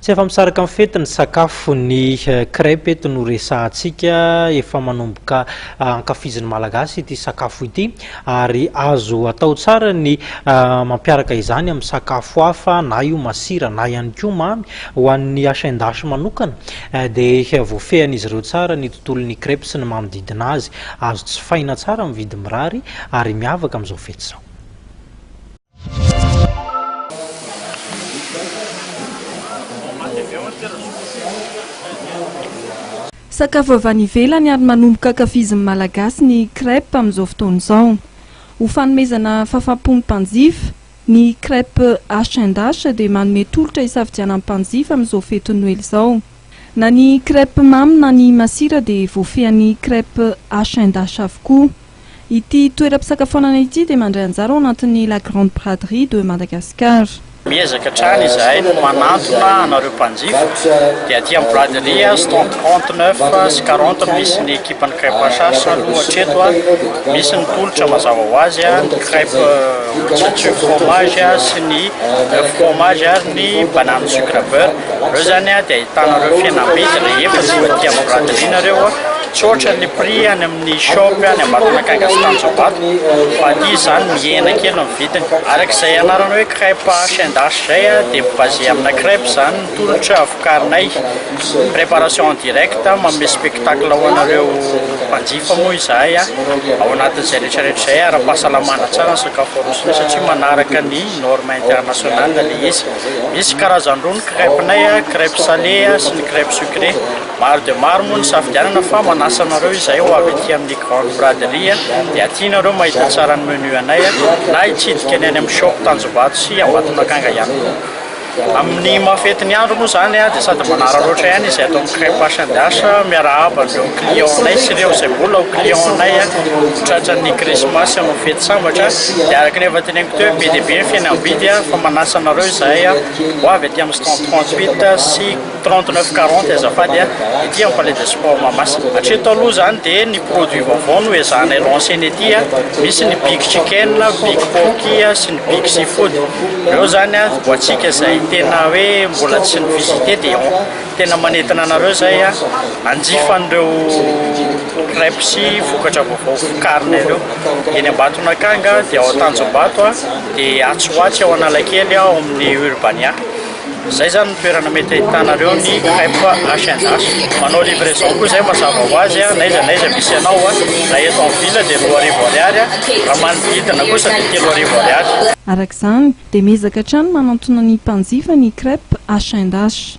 Tsy efa misaraka amin'ny fety ny sakafo ny crêpe eto no resahantsika efa manomboka ankafiziny malagasy ity sakafo ity ary azo atao tsara ny mampiaraka izany amin'ny sakafo hafa na io masira na ihany koa mamy ho an'ny asaindasy manokana dia voafehan'izy ireo tsara ny tontolon'ny crêpe sy ny manodidina azy azo tsy faina tsara amin'ny vidy mirary ary miavaka amin'izao fety izao. Sakafo avy any ivelany ary manomboka ankafiziny malagasy ny crêpe amin'izao fotoana izao. Ho fanomezana fahafaham-pon'ny mpanjifa, ny crêpe asaindasy dia manome tolotra hisafidianan'ny mpanjifa amin'izao fety Noely izao. Na ny crêpe mamy na ny masira dia voafehan'ny crêpe asaindasy avokoa. Ity toeram-pisakafoanana ity dia mandray anjara ao anatin'ny La Grande Braderie de Madagascar. Miezaka trany izahay no manantona anareo mpanjifa dia aty amin'ny braderie stand 39 sy 40 misy ny équipe-ny crêpe asasa aloha hatreto misy ny tolotra mazava ho azy ny crêpe au fromage sy ny fromage ary ny banane sucre beurre reo zany dia ahitanareo fihenam-bidy rehefa tsy aty amin'ny braderie nareo tsotra ny prix any amin'ny shop any Ambatonakanga sy Tanjombato fa aty zany mihena kely ny vidiny arak'izay anarana hoe crêpe asaindasy zay dia basé amina crêpe zany ny tolotra avokarinay préparation en direct manome spectacle ho anareo mpanjifa moa izahay ao anatin'izay rehetrarehetra zay ara-pahasalamana tsara ny sakafo arosony satria manaraka ny norme internationale le izy misy karazany roa ny crêpenay crêpe salé sy ny crêpe sucré maro dia maro moa ny safidianana fa manasa anareo izay ho avy aty amin'ny grande braderie dia aty nareo mahita tsara ny menu anay na hitsidika ny any amin'ny shop Tanjombato sy Ambatonakanga ihany koa. Amin'ny mahafety ny andro moa zany dia sady manara loatra ihany izay atao amin'ny crêpe asaindasy miarahaba ireo client-nay sy ireo izay mbola ho client-nay tratran'ny krismasy amin'ny fety sambatra dia araka ny efa teneniko teo be dia be ny fihenam-bidy fa manasa anareo izahay ho avy aty amin'ny stand 38 sy 39 40 azafady ity amin'ny palais de sport Mahamasina. Hatreto aloha zany dia ny produit vaovao no ezahanay lanceny ety misy ny big chicken, big porky sy ny big seafood reo zany ho antsika izay tena hoe mbola tsy ny visité dia tena manentana anareo zay anjifa an'ireo crêpe sy vokatra vaovao vokarinay ireo eny Ambatonakanga dia ao Tanjombato dia Atsoatsy ao Analakely ao amin'ny Urbania. Zay zany toerana mety ahitanareo ny crêpe asaindasy. Manao livraison koa zay mazava ho azy naiza misy anao na eto amin'ny ville dia 2 ariary raha manodidina kosa dia 3 ariary. Arak'izany dia miezaka hatrany manantona ny mpanjifa ny crêpe asaindasy.